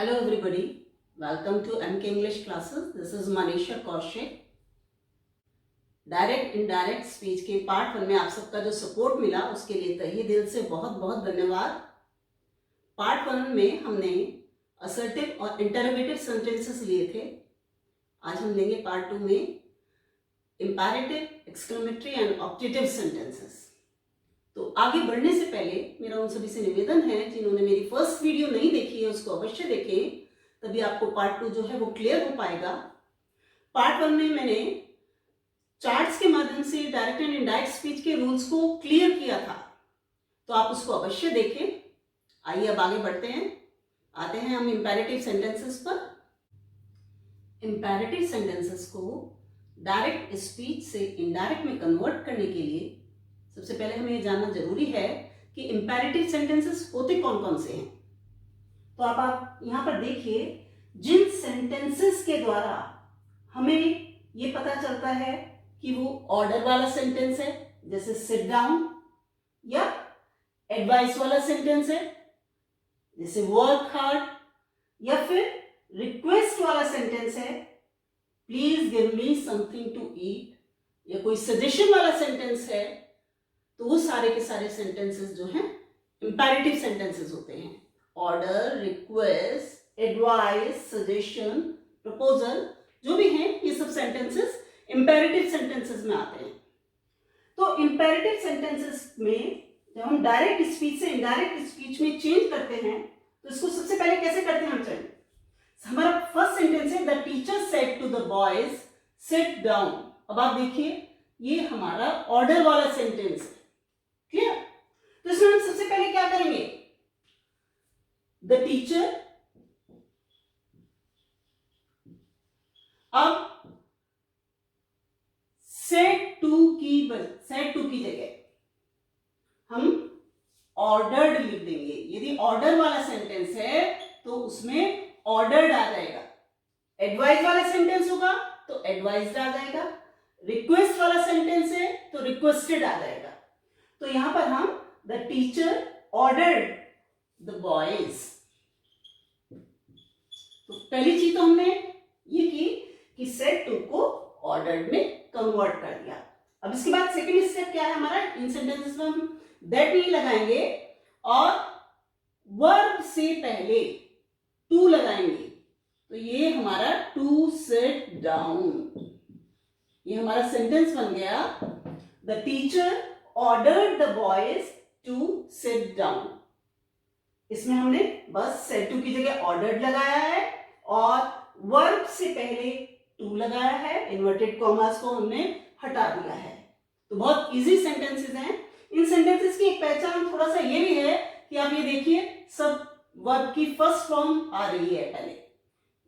Hello everybody, welcome to MK English classes. This is Manisha Kaushik. Direct indirect speech के part 1 में आप सबका जो सपोर्ट मिला उसके लिए तहे दिल से बहुत बहुत धन्यवाद। पार्ट 1 में हमने असर्टिव और इंटरोगेटिव सेंटेंसेस लिए थे। आज हम लेंगे पार्ट 2 में imperative, exclamatory and objective sentences. तो आगे बढ़ने से पहले मेरा उन सभी से निवेदन है जिन्होंने मेरी फर्स्ट वीडियो नहीं देखी है उसको अवश्य देखें, तभी आपको पार्ट 2 जो है वो क्लियर हो पाएगा। पार्ट 1 में मैंने चार्ट्स के माध्यम से डायरेक्ट एंड इनडायरेक्ट स्पीच के रूल्स को क्लियर किया था, तो आप उसको अवश्य देखें। आइए अब आगे बढ़ते हैं, आते हैं हम इंपैरेटिव सेंटेंसेस पर। इंपैरेटिव सेंटेंसेस को डायरेक्ट स्पीच से इनडायरेक्ट में कन्वर्ट करने के लिए सबसे पहले हमें ये जानना जरूरी है कि इंपैरेटिव सेंटेंसेस होते कौन कौन से हैं। तो आप यहां पर देखिए, जिन सेंटेंसेस के द्वारा हमें ये पता चलता है कि वो ऑर्डर वाला सेंटेंस है, जैसे सिट डाउन, या एडवाइस वाला सेंटेंस है जैसे वर्क हार्ड, या फिर रिक्वेस्ट वाला सेंटेंस है please give me something to eat, या कोई सजेशन वाला सेंटेंस है, तो वो सारे के सारे सेंटेंसेस जो हैं इंपैरेटिव सेंटेंसेस होते हैं। Order, request, advice, suggestion, proposal जो भी हैं, ये सब सेंटेंसेस इंपैरेटिव सेंटेंसेस में आते हैं। तो इंपैरेटिव सेंटेंसेस में जब हम डायरेक्ट स्पीच से इनडायरेक्ट स्पीच में चेंज करते हैं तो इसको सबसे पहले कैसे करते हैं हम चलिए। हमारा फर्स्ट सेंटेंस है the teacher said to the boys sit down. अब आप देखिए, ये हमारा ऑर्डर वाला सेंटेंस है, क्लियर। तो इसमें हम सबसे पहले क्या करेंगे, द टीचर, अब सेड टू की जगह हम ऑर्डर्ड लिख देंगे। यदि ऑर्डर वाला सेंटेंस है तो उसमें ऑर्डर्ड आ जाएगा, एडवाइस वाला सेंटेंस होगा तो एडवाइस्ड आ जाएगा, रिक्वेस्ट वाला सेंटेंस है तो रिक्वेस्टेड आ जाएगा। तो यहां पर हम the teacher ordered the boys, तो पहली चीज तो हमने ये की कि सेड टू को ऑर्डर्ड में कन्वर्ट कर दिया। अब इसके बाद सेकंड स्टेप क्या है हमारा, इन सेंटेंसेस में हम दैट नहीं लगाएंगे और वर्ब से पहले टू लगाएंगे। तो ये हमारा टू सिट डाउन, ये हमारा सेंटेंस बन गया the teacher ordered the boys to sit down. इसमें हमने बस सेड टू की जगह ऑर्डर्ड लगाया है और वर्ब से पहले टू लगाया है, इन्वर्टेड कॉमास को हमने हटा दिया है। तो बहुत इजी सेंटेंसेस हैं। इन सेंटेंसेस की एक पहचान थोड़ा सा ये भी है कि आप ये देखिए, सब वर्ब की फर्स्ट फॉर्म आ रही है, पहले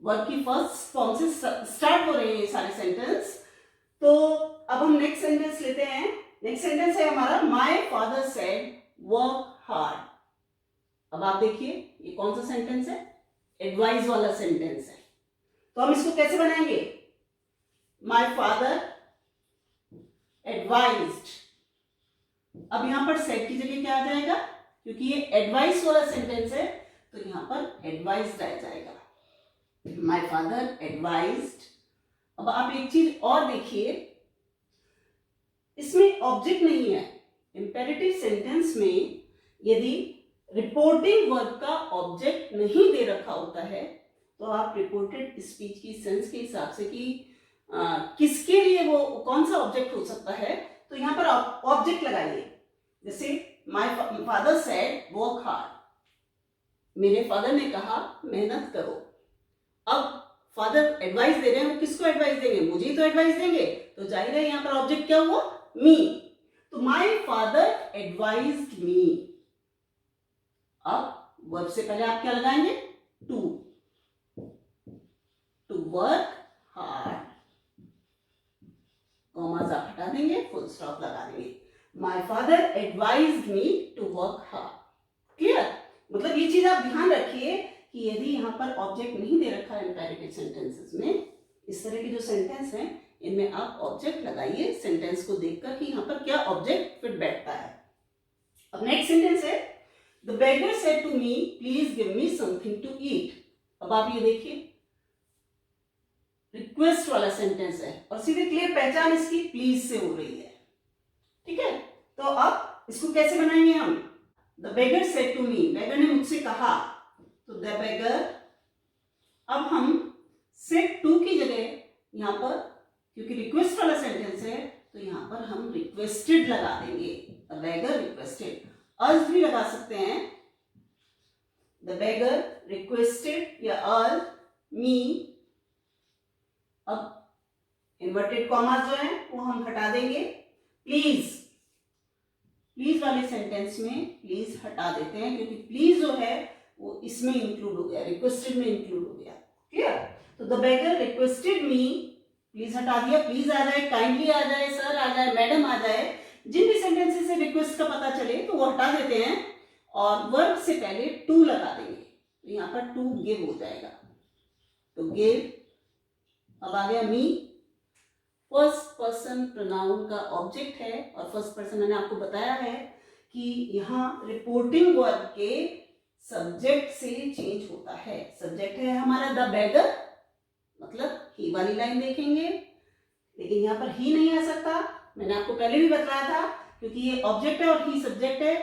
वर्ब की फर्स्ट फॉर्म से स्टार्ट हो रहे हैं ये सारे सेंटेंस। तो अब हम नेक्स्ट सेंटेंस लेते हैं। नेक्स्ट सेंटेंस है हमारा my father said work hard. अब आप देखिए, ये कौन सा सेंटेंस है, एडवाइस वाला सेंटेंस है। तो हम इसको कैसे बनाएंगे, माय फादर एडवाइज्ड। अब यहां पर सेड की जगह क्या आ जाएगा, क्योंकि ये एडवाइस वाला सेंटेंस है तो यहां पर एडवाइज्ड आ जाएगा, माय फादर एडवाइज्ड। अब आप एक चीज और देखिए, इसमें ऑब्जेक्ट नहीं है। इंपेरेटिव सेंटेंस में यदि रिपोर्टिंग वर्ब का ऑब्जेक्ट नहीं दे रखा होता है तो आप रिपोर्टेड स्पीच की सेंस के हिसाब से कि किसके लिए वो कौन सा ऑब्जेक्ट हो सकता है, तो यहां पर ऑब्जेक्ट लगाइए। जैसे my father said work hard, मेरे फादर ने कहा मेहनत करो। अब फादर एडवाइस दे रहे हैं, वो किसको एडवाइस देंगे, मुझे ही तो एडवाइस देंगे, तो जाहिर है यहां पर ऑब्जेक्ट क्या हुआ, मी। तो माय फादर एडवाइज्ड मी। अब वर्ब से पहले आप क्या लगाएंगे, टू वर्क हार्ड, कॉमास आप हटा देंगे, फुल स्टॉप लगा देंगे, my father advised me to work hard. Clear. मतलब ये चीज आप ध्यान रखिए कि यदि यहां पर ऑब्जेक्ट नहीं दे रखा है इंपैरेटिव सेंटेंसेस में, इस तरह के जो सेंटेंस हैं इनमें आप ऑब्जेक्ट लगाइए सेंटेंस को देखकर कि यहां पर क्या ऑब्जेक्ट फिट बैठता है। अब नेक्स्ट सेंटेंस है the beggar said to me please give me something to eat. अब आप ये देखिए, रिक्वेस्ट वाला सेंटेंस है और सीधे क्लियर पहचान इसकी प्लीज से हो रही है। ठीक है, तो अब इसको कैसे बनाएंगे हम? The beggar said to me, beggar ने मुझसे कहा, तो द बेगर, अब हम सेड टू की जगह यहां पर, क्योंकि रिक्वेस्ट वाला सेंटेंस है तो यहां पर हम रिक्वेस्टेड लगा देंगे। द बेगर रिक्वेस्टेड, अर्ज भी लगा सकते हैं, द बेगर रिक्वेस्टेड या अर्ज मी। अब इन्वर्टेड कॉमास जो है वो हम हटा देंगे। प्लीज, प्लीज वाले सेंटेंस में प्लीज हटा देते हैं, क्योंकि प्लीज जो है वो इसमें इंक्लूड हो गया, रिक्वेस्टेड में इंक्लूड हो गया। क्लियर? तो the beggar requested me, please हटा दिया, प्लीज आ जाए, काइंडली आ जाए, सर आ जाए, मैडम आ जाए, जिन भी सेंटेंसेस से रिक्वेस्ट का पता चले तो वो हटा देते हैं और वर्ब से पहले टू लगा देंगे। तो यहां पर टू गिव हो जाएगा, तो गिव। अब आ गया मी, फर्स्ट पर्सन प्रोनाउन का ऑब्जेक्ट है और फर्स्ट पर्सन मैंने आपको बताया है कि यहाँ रिपोर्टिंग वर्ब के सब्जेक्ट से चेंज होता है। सब्जेक्ट है हमारा द बेगर, मतलब ही वाली लाइन देखेंगे, लेकिन यहाँ पर ही नहीं आ सकता, मैंने आपको पहले भी बताया था, क्योंकि ये ऑब्जेक्ट है और ही सब्जेक्ट है,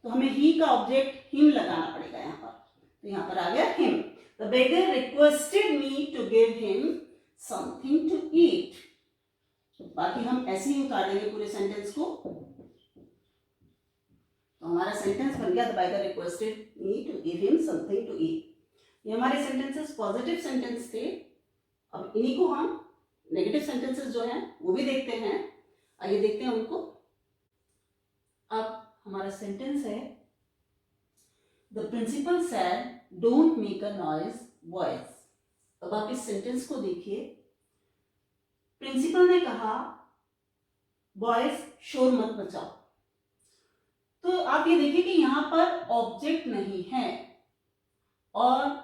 तो हमें ही का ऑब्जेक्ट हिम लगाना पड़ेगा यहाँ पर। तो यहाँ पर आ गया him. The beggar requested me to give him something to eat. बाकी हम ऐसे ही उतार देंगे पूरे सेंटेंस को, तो हमारा सेंटेंस बन गया, the beggar requested me to give him something to eat. ये हमारे सेंटेंसेस पॉजिटिव सेंटेंस थे। अब इन्हीं को हम नेगेटिव सेंटेंसेस जो हैं वो भी देखते हैं। आइए देखते हैं उनको। अब हमारा सेंटेंस है, the principal said don't make a noise boys. अब आप इस सेंटेंस को देखिए, प्रिंसिपल ने कहा बॉयज शोर मत मचाओ। तो आप ये देखिए कि यहां पर ऑब्जेक्ट नहीं है और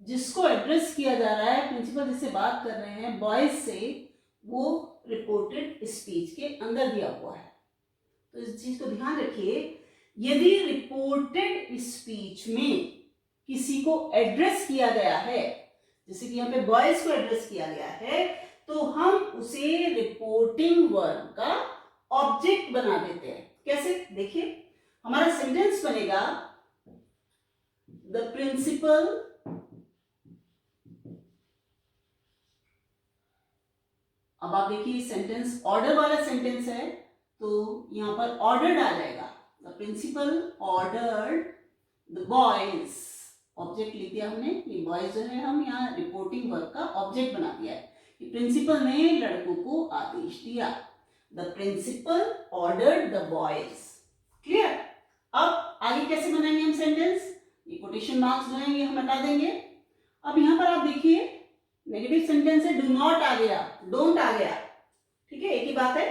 जिसको एड्रेस किया जा रहा है, प्रिंसिपल जिससे बात कर रहे हैं बॉयज से, वो रिपोर्टेड स्पीच के अंदर दिया हुआ है। तो इस चीज को ध्यान रखिए, यदि रिपोर्टेड स्पीच में किसी को एड्रेस किया गया है, जैसे कि यहाँ पे बॉयज को एड्रेस किया गया है, तो हम उसे रिपोर्टिंग वर्ब का ऑब्जेक्ट बना देते हैं। कैसे? देखिए, हमारा सेंटेंस बनेगा, द प्रिंसिपल अब आप देखिए सेंटेंस ऑर्डर वाला सेंटेंस है, तो यहां पर ऑर्डर्ड आ जाएगा। The principal ordered the boys, object लिख दिया हमने, ये बॉयज जो है हम यहाँ रिपोर्टिंग वर्ब का ऑब्जेक्ट बना दिया है कि प्रिंसिपल ने लड़कों को आदेश दिया। The principal ordered the boys. Clear? अब आगे कैसे बनाएंगे हम सेंटेंस? ये कोटेशन मार्क्स जो है ये हम हटा देंगे। अब यहां पर आप देखिए, नेगेटिव सेंटेंस है, डू नॉट आ गया, डोंट आ गया, ठीक है, एक ही बात है।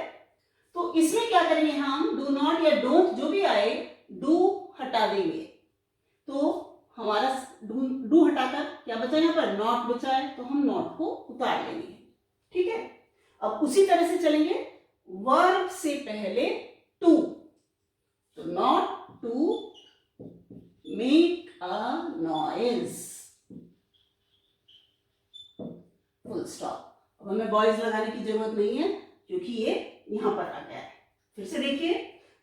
तो इसमें क्या करेंगे हम, डू नॉट या डोंट जो भी आए, डू हटा देंगे। तो हमारा डू हटाकर क्या बचा यहाँ पर, नॉट बचा है, तो हम नॉट को उतार लेंगे। ठीक है, अब उसी तरह से चलेंगे, वर्ब से पहले टू, तो not to make a noise, full stop. अब हमें बॉयज लगाने की जरूरत नहीं है क्योंकि ये यहां पर आ गया है। फिर से देखिए,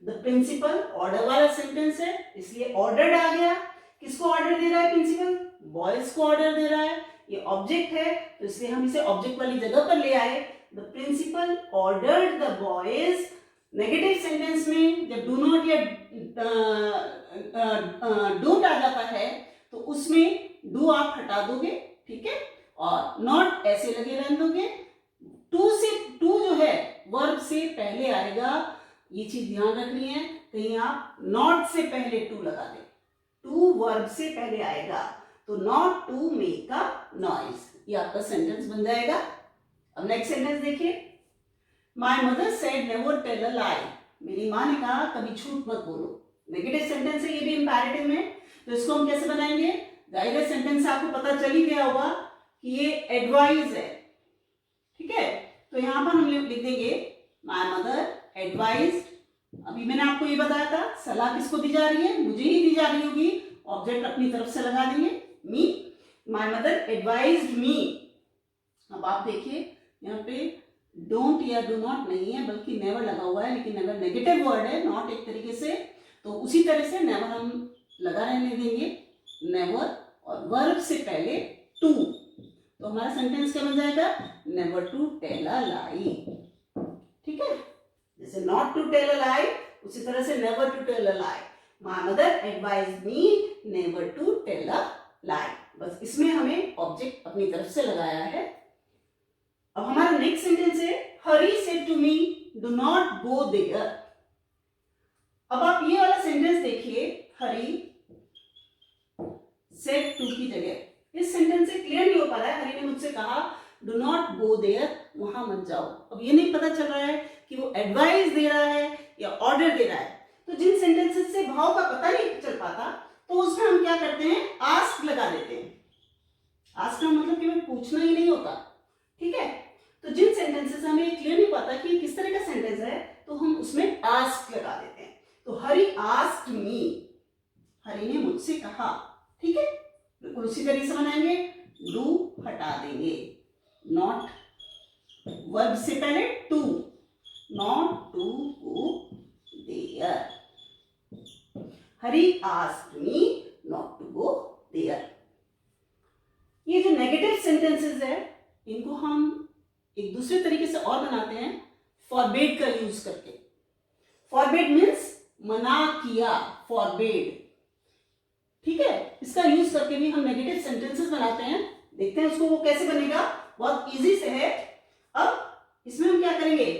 द प्रिंसिपल ऑर्डर वाला सेंटेंस है, इसलिए ऑर्डर्ड आ गया। किसको ऑर्डर दे रहा है प्रिंसिपल? बॉयज को ऑर्डर दे रहा है। ये ऑब्जेक्ट है तो इसलिए हम इसे ऑब्जेक्ट वाली जगह पर ले आए। The principal ordered the boys. Negative sentence में जब डू नॉट या डोंट आ जाता है तो उसमें डू आप हटा दोगे, ठीक है, और नॉट ऐसे लगे रहने दोगे। टू जो है वर्ब से पहले आएगा, ये चीज ध्यान रखनी है, कहीं आप नॉट से पहले टू लगा दे। टू वर्ब से पहले आएगा तो not to make a noise, ये आपका सेंटेंस बन जाएगा। अब नेक्स्ट सेंटेंस देखिए, my mother said never tell a lie. मेरी माँ ने कहा कभी झूठ मत बोलो। नेगेटिव सेंटेंस है, ये भी इंपैरेटिव में, तो इसको हम कैसे बनाएंगे? जाहिर सेंटेंस से आपको पता चल ही गया होगा कि ये एडवाइज है, ठीक है, तो यहां पर हम लिख देंगे माय मदर एडवाइज्ड। अभी मैंने आपको ये बताया था, सलाह किसको दी जा रही है? मुझे ही दी जा रही होगी, ऑब्जेक्ट अपनी तरफ से लगा देंगे, मी। माय मदर एडवाइज्ड मी। अब आप देखिए यहाँ पे डोंट या डू नॉट नहीं है बल्कि नेवर लगा हुआ है, लेकिन नेवर नेगेटिव वर्ड है, नॉट एक तरीके से, तो उसी तरह से नेवर हम लगा रहने देंगे, नेवर, और वर्ब से पहले टू, तो हमारा सेंटेंस क्या बन जाएगा, never to tell a lie. ठीक है, जैसे not to tell a lie उसी तरह से never to tell a lie. My mother advised me never to tell a lie. बस इसमें हमें ऑब्जेक्ट अपनी तरफ से लगाया है। अब हमारा नेक्स्ट सेंटेंस है Hari said to me do not go there. अब आप ये वाला सेंटेंस देखिए, हरी सेड टू की जगह इस सेंटेंस से क्लियर नहीं हो पा रहा है, हरी ने मुझसे कहा डू नॉट गो देयर, वहां मत जाओ। अब ये नहीं पता चल रहा है कि वो एडवाइस दे रहा है या ऑर्डर दे रहा है। तो जिन सेंटेंसेस से भाव का पता नहीं चल पाता तो उसमें हम क्या करते हैं, आस्क लगा देते हैं। आस्क का मतलब कि हमें पूछना ही नहीं होता। ठीक है, तो जिन सेंटेंसेस से हमें क्लियर नहीं पता कि किस तरह का सेंटेंस है तो हम उसमें आस्क लगा देते हैं। तो हरी आस्क्ड मी, हरी ने मुझसे कहा। ठीक है, बिल्कुल उसी तरीके से बनाएंगे, डू हटा देंगे, नॉट वर्ब से पहले to, not to go there. Hari asked me not to go there. ये जो नेगेटिव सेंटेंसेस है इनको हम एक दूसरे तरीके से और बनाते हैं, फॉरबेड का यूज करके। फॉरबेड मीन्स मना किया, फॉरबेड। ठीक है, इसका यूज करके भी हम नेगेटिव सेंटेंसेस बनाते हैं। देखते हैं उसको वो कैसे बनेगा, बहुत इजी से है। अब इसमें हम क्या करेंगे,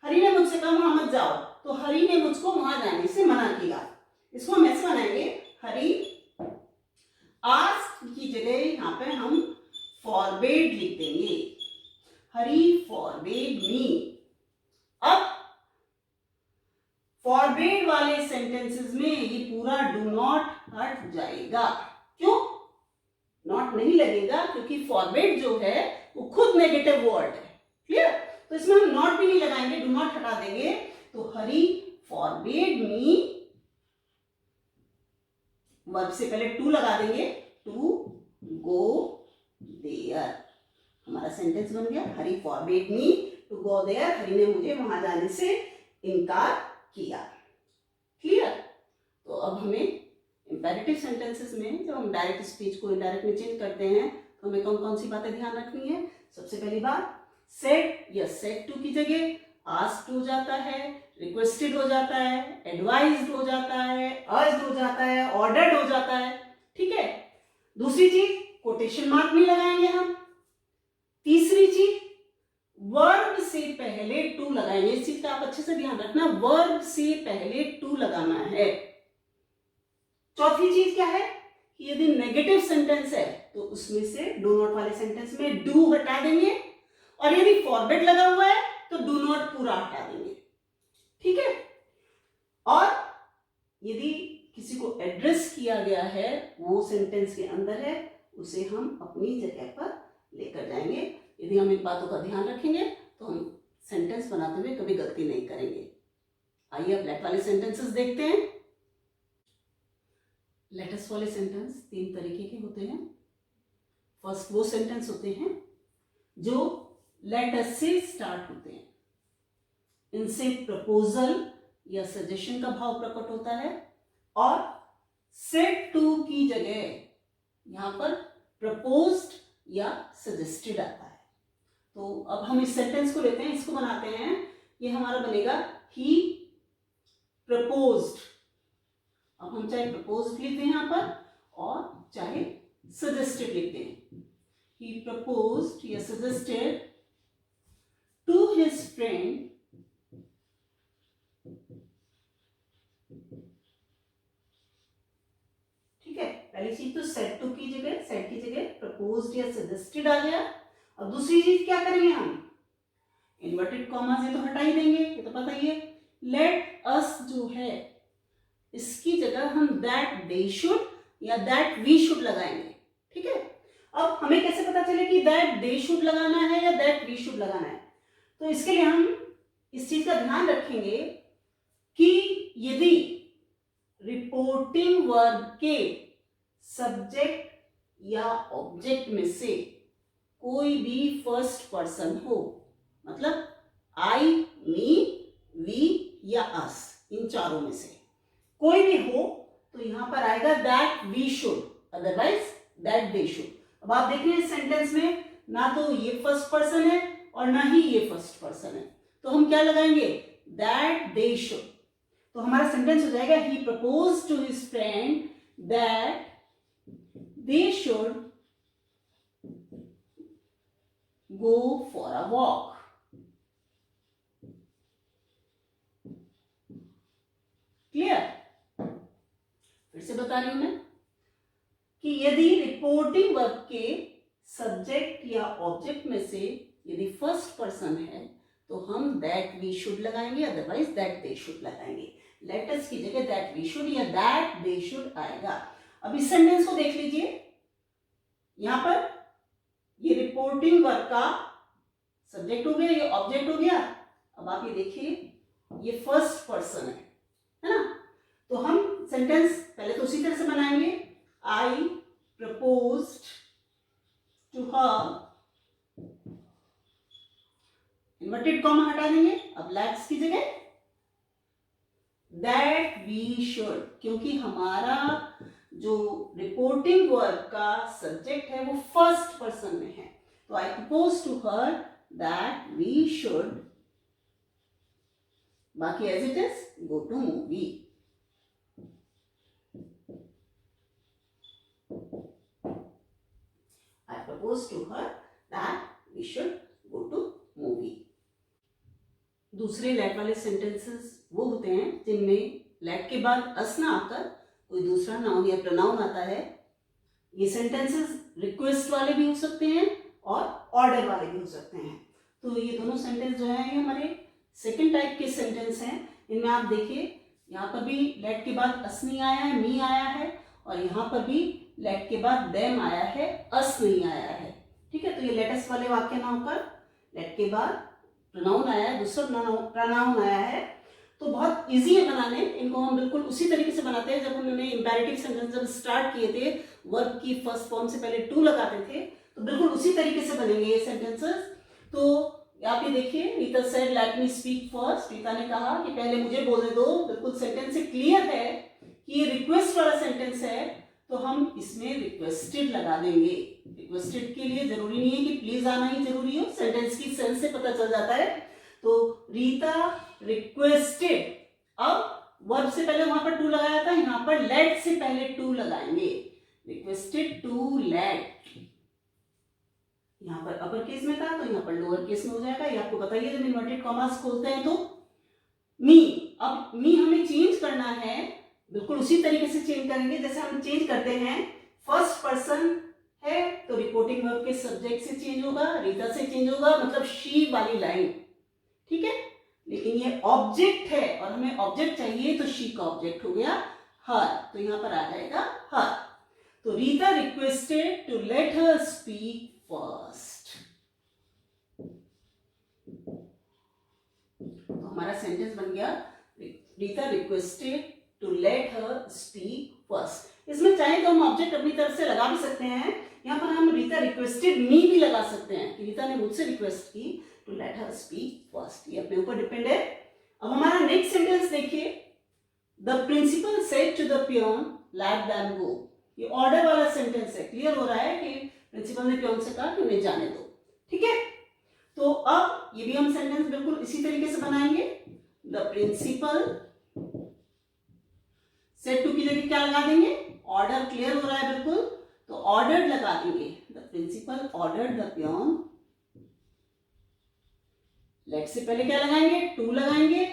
हरी ने मुझसे कहा वहां मत जाओ, तो हरी ने मुझको वहां जाने से मना किया। इसको हम ऐसे बनाएंगे, हरी आस्क्ड की जगह यहां पे हम फॉरबेड लिख देंगे, हरी फॉरबेड मी। अब फॉरबेड वाले सेंटेंसेस में ये पूरा डू नॉट हट जाएगा। क्यों नॉट नहीं लगेगा, क्योंकि फॉरबेड जो है वो खुद नेगेटिव वर्ड है। क्लियर, तो इसमें हम नॉट भी नहीं लगाएंगे, डू नॉट हटा देंगे। तो हरी फॉरबेड मी, वर्ब से पहले टू लगा देंगे, टू गो देयर। हमारा सेंटेंस बन गया, Hari forbade me to go there, Hari ने मुझे वहां जाने से इनकार किया। क्लियर, तो अब हमें इंपेरेटिव सेंटेंसेस में जब हम डायरेक्ट स्पीच को इनडायरेक्ट में चेंज करते हैं तो हमें कौन कौन सी बातें ध्यान रखनी है। सबसे पहली बात, सेड या सेड टू की जगह आस्क्ड हो जाता है, रिक्वेस्टेड हो जाता है, एडवाइज्ड हो जाता है, अर्ज्ड हो जाता है, ऑर्डर्ड हो जाता है। ठीक है, दूसरी चीज कोटेशन मार्क नहीं लगाएंगे हम। तीसरी चीज वर्ब से पहले टू लगाएंगे, इस चीज का आप अच्छे से ध्यान रखना, वर्ब से पहले टू लगाना है। चौथी चीज क्या है कि यदि नेगेटिव सेंटेंस है तो उसमें से डू नॉट वाले सेंटेंस में डू हटा देंगे, और यदि फॉरबेड लगा हुआ है तो डू नॉट पूरा हटा देंगे। ठीक है, और यदि किसी को एड्रेस किया गया है वो सेंटेंस के अंदर है, उसे हम अपनी जगह पर लेकर जाएंगे। यदि हम इन बातों का ध्यान रखेंगे तो हम सेंटेंस बनाते हुए कभी गलती नहीं करेंगे। आइए अब लेट वाले सेंटेंसेस देखते हैं। लेटस वाले सेंटेंस तीन तरीके के होते हैं। फर्स्ट वो सेंटेंस होते हैं जो लेटस से स्टार्ट होते हैं, इनसे प्रपोजल या सजेशन का भाव प्रकट होता है, और सेड टू की जगह यहां पर प्रपोज्ड या सजेस्टेड आता है। तो अब हम इस सेंटेंस को लेते हैं, इसको बनाते हैं। ये हमारा बनेगा ही प्रपोज्ड। अब हम चाहे प्रपोज्ड लिख दें यहां पर और चाहे सजेस्टेड लिख दें। ही प्रपोज्ड या सजेस्टेड टू हिज फ्रेंड पहली चीज तो सेड टू की जगह, सेड की जगह प्रपोज्ड या सजेस्टेड आ गया। अब दूसरी चीज क्या करेंगे हम, इन्वर्टेड कॉमा से तो हटा ही देंगे, ये तो पता ही है। लेट अस जो है इसकी जगह हम दैट दे शुड या दैट वी शुड लगाएंगे। ठीक है, अब हमें कैसे पता चले कि दैट दे शुड लगाना है या दैट वी शुड लगाना है, तो इसके लिए हम इस चीज का ध्यान रखेंगे कि यदि रिपोर्टिंग वर्ब के सब्जेक्ट या ऑब्जेक्ट में से कोई भी फर्स्ट पर्सन हो, मतलब आई, मी, वी या अस, इन चारों में से कोई भी हो तो यहां पर आएगा that we should, otherwise that they should. अब आप देख रहे हैं सेंटेंस में ना तो ये फर्स्ट पर्सन है और ना ही ये फर्स्ट पर्सन है, तो हम क्या लगाएंगे, दैट दे शुड। तो हमारा सेंटेंस हो जाएगा he propose to his friend that they should go for a walk. Clear? फिर से बता रही हूं मैं कि यदि रिपोर्टिंग वर्ब के सब्जेक्ट या ऑब्जेक्ट में से यदि फर्स्ट पर्सन है तो हम दैट वी शुड लगाएंगे, अदरवाइज दैट दे शुड लगाएंगे। लेट अस की जगह दैट वी शुड या दैट दे शुड आएगा। अब इस सेंटेंस को देख लीजिए, यहां पर ये रिपोर्टिंग वर्ब का सब्जेक्ट हो गया, ये ऑब्जेक्ट हो गया। अब आप ये देखिए, ये फर्स्ट पर्सन है ना? तो हम सेंटेंस पहले तो उसी तरह से बनाएंगे, I proposed to her, inverted comma हटा देंगे, अब लेट्स की जगह दैट वी शुड, क्योंकि हमारा जो रिपोर्टिंग वर्ब का सब्जेक्ट है वो फर्स्ट पर्सन में है, तो I propose to her that we should, बाकी as it is go to movie. I propose to her that we should go to movie. दूसरे लेट वाले सेंटेंसेस वो होते हैं जिनमें लेट के बाद अस ना आकर कोई दूसरा नाउन या प्रोनाउन आता है। ये सेंटेंसेस रिक्वेस्ट वाले भी हो सकते हैं और ऑर्डर वाले भी हो सकते हैं। तो ये दोनों सेंटेंस जो है ये हमारे सेकंड टाइप के सेंटेंस हैं। इनमें आप देखिए, यहाँ पर भी लेट के बाद अस नहीं आया है, मी आया है, और यहाँ पर भी लेट के बाद देम आया है, अस नहीं आया है। ठीक है, तो ये लेटस वाले वाक्य ना होकर लेट के बाद प्रोनाउन आया है, दूसरा प्रोनाउन आया है। तो बहुत इजी है बनाने, इनको हम बिल्कुल उसी तरीके से बनाते हैं जब उन्होंने इंपेरेटिव सेंटेंस जब स्टार्ट किए थे, वर्ब की फर्स्ट फॉर्म से पहले टू लगाते थे, तो बिल्कुल उसी तरीके से बनेंगे ये सेंटेंसेस। तो आप ये देखिए, Rita said let me speak first, Rita ने कहा कि पहले मुझे बोलने दो। बिल्कुल सेंटेंस से क्लियर है कि ये रिक्वेस्ट वाला सेंटेंस है, तो हम इसमें रिक्वेस्टेड लगा देंगे। रिक्वेस्टेड के लिए जरूरी नहीं है कि प्लीज आना ही जरूरी हो, सेंटेंस की सेंस से पता चल जाता है। तो रीता रिक्वेस्टेड, अब वर्ब से पहले वहां पर टू लगाया था, यहां पर लेट से पहले टू लगाएंगे, रिक्वेस्टेड टू लेट। यहां पर अपर केस में था तो यहां पर लोअर केस में हो जाएगा। ये आपको बताइए जब इन्वर्टेड कॉमास खोलते हैं तो मी, अब मी हमें चेंज करना है, बिल्कुल उसी तरीके से चेंज करेंगे जैसे हम चेंज करते हैं। फर्स्ट पर्सन है तो रिपोर्टिंग वर्ब के सब्जेक्ट से चेंज होगा, रीता से चेंज होगा, मतलब शी वाली लाइन। ठीक है, लेकिन ये ऑब्जेक्ट है और हमें ऑब्जेक्ट चाहिए, तो शी का ऑब्जेक्ट हो गया हर, तो यहां पर आ जाएगा हर। तो Rita requested to let her speak first. तो हमारा सेंटेंस बन गया Rita requested to let her speak first. इसमें चाहे तो हम ऑब्जेक्ट अपनी तरफ से लगा भी सकते हैं, यहाँ पर हम रीता रिक्वेस्टेड मी भी लगा सकते हैं कि रीता ने मुझसे रिक्वेस्ट की to let her speak first. ये अपने ऊपर डिपेंड है। अब हमारा नेक्स्ट सेंटेंस देखिए, the principal said to the peon let them go. ये ऑर्डर वाला सेंटेंस है, क्लियर हो रहा है कि प्रिंसिपल ने पियोन से कहा कि उन्हें जाने दो। ठीक है, तो अब ये भी हम सेंटेंस बिल्कुल इसी तरीके से बनाएंगे। द प्रिंसिपल सेड टू की जगह क्या लगा देंगे, ऑर्डर। क्लियर हो रहा है बिल्कुल, तो ऑर्डर लगा देंगे। The principal order the peon, let से पहले क्या लगाएंगे, टू लगाएंगे,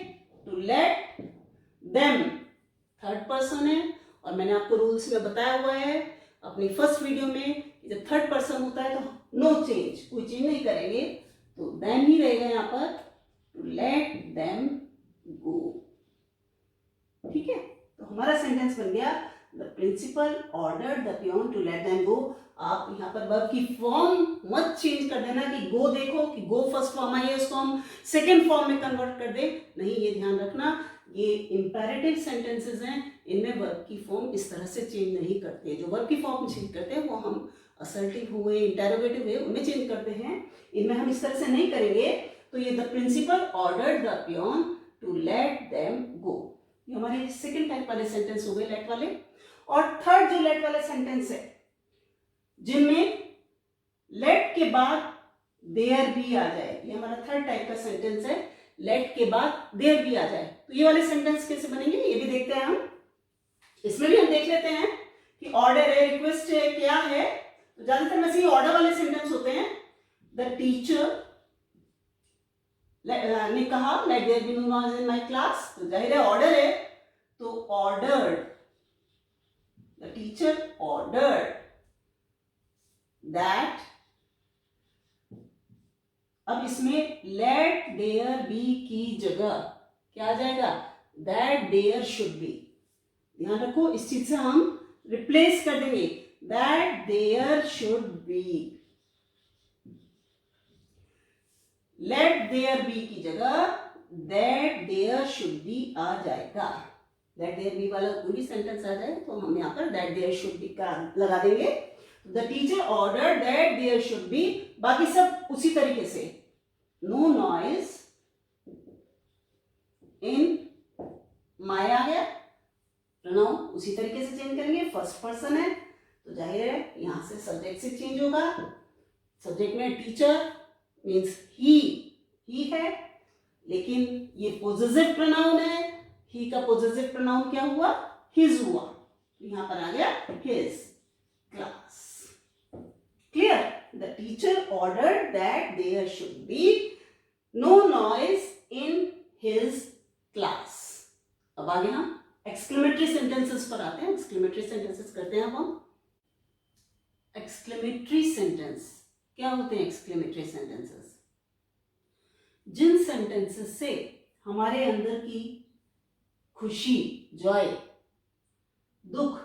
to let them third person है, और मैंने आपको रूल्स में बताया हुआ है अपनी फर्स्ट वीडियो में, जब थर्ड पर्सन होता है तो नो चेंज, कोई चेंज नहीं करेंगे, तो देम ही रहेगा यहां पर, टू लेट देम गो। ठीक है, तो हमारा सेंटेंस बन गया the principal ordered the peon to let them go. आप यहाँ पर वर्ब की फॉर्म मत चेंज कर देना कि गो, देखो कि गो फर्स्ट फॉर्म आई है उसको हम सेकेंड फॉर्म में कन्वर्ट कर दे, नहीं, ये ध्यान रखना। ये इंपेरेटिव सेंटेंसेस हैं, इनमें वर्ब की फॉर्म इस तरह से चेंज नहीं करते। जो वर्ब की फॉर्म चेंज करते हैं वो हम असर्टिव हुए, इंटेरोगेटिव हुए, उनमें चेंज करते हैं, इनमें हम इस तरह से नहीं करेंगे। तो ये the principal ordered the peon to let them go, ये हमारे सेकेंड टाइप वाले सेंटेंस हो गए, लेट वाले। और थर्ड जो लेट वाले सेंटेंस है, जिनमें लेट के बाद देयर भी आ जाए, ये हमारा थर्ड टाइप का सेंटेंस है, लेट के बाद देयर भी आ जाए। तो ये वाले सेंटेंस कैसे बनेंगे ये भी देखते हैं हम। इसमें भी हम देख लेते हैं कि ऑर्डर है, रिक्वेस्ट है, क्या है। तो ज्यादातर वैसे ये ऑर्डर वाले सेंटेंस होते हैं। द टीचर ने कहा let there be no noise in my class, तो जाहिर है ऑर्डर है, तो ordered, the teacher ordered that. अब इसमें लेट देयर बी की जगह क्या आ जाएगा, दैट देयर शुड बी। ध्यान रखो, इस चीज से हम रिप्लेस कर देंगे, that there should be. Let there be की जगह दैट देयर शुड बी आ जाएगा। दैट देयर बी वाला कोई भी सेंटेंस आ जाए तो हम यहाँ पर दैट देयर शुड बी का लगा देंगे। The teacher order that there should be, बाकी सब उसी तरीके से, नो नॉइज इन माय आ गया, प्रोनाउन उसी तरीके से चेंज करेंगे, फर्स्ट पर्सन है तो जाहिर है यहां से सब्जेक्ट से चेंज होगा। सब्जेक्ट में टीचर मीन्स ही है, लेकिन ये पोजेसिव प्रोनाउन है, ही का पोजेसिव प्रोनाउन क्या हुआ, हिज हुआ, तो यहां पर आ गया his class. Clear, the teacher ordered that there should be no noise in his class. अब आगे हम एक्सक्लेमेटरी सेंटेंसेस पर आते हैं। एक्सक्लेमेटरी सेंटेंसेस करते हैं अब हम। एक्सक्लेमेटरी सेंटेंस क्या होते हैं? एक्सक्लेमेटरी सेंटेंसेस जिन सेंटेंसेस से हमारे अंदर की खुशी, जॉय, दुख,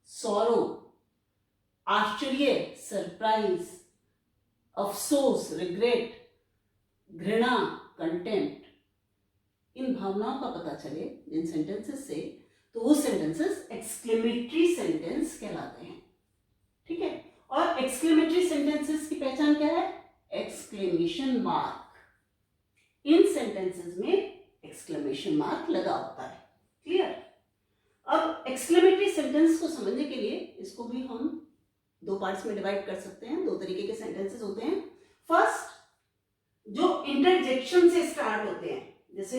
सौरो, आश्चर्य, सरप्राइज, अफसोस, रिग्रेट, घृणा, कंटेंट, इन भावनाओं का पता चले जिन सेंटेंसेस से, तो वो सेंटेंसेस एक्सक्लेमेटरी सेंटेंस कहलाते हैं। ठीक है, और एक्सक्लेमेटरी सेंटेंसेस की पहचान क्या है? Exclamation mark. इन सेंटेंसेस में एक्सक्लेमेशन मार्क लगा होता है। क्लियर। अब एक्सक्लेमेटरी सेंटेंस को समझने के लिए इसको भी हम दो पार्ट्स में डिवाइड कर सकते हैं। दो तरीके के सेंटेंसेस होते हैं। फर्स्ट, जो इंटरजेक्शन से स्टार्ट होते हैं, जैसे